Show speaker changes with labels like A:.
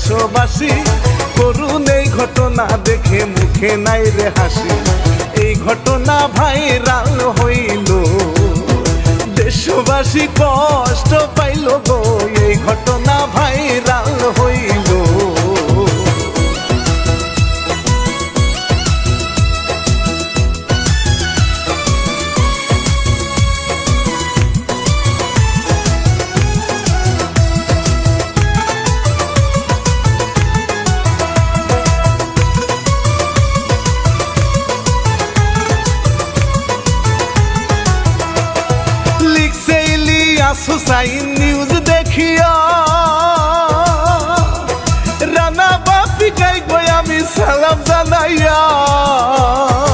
A: দেশবাসী করুন এই ঘটনা দেখে মুখে নাই রে হাসি। এই ঘটনা ভাইরাল হইল, দেশবাসী কষ্ট পাইল গো, এই ঘটনা ভাইরাল হইল। লিখছে ইলিয়াস হুসাইন নিউজ দেখিয়া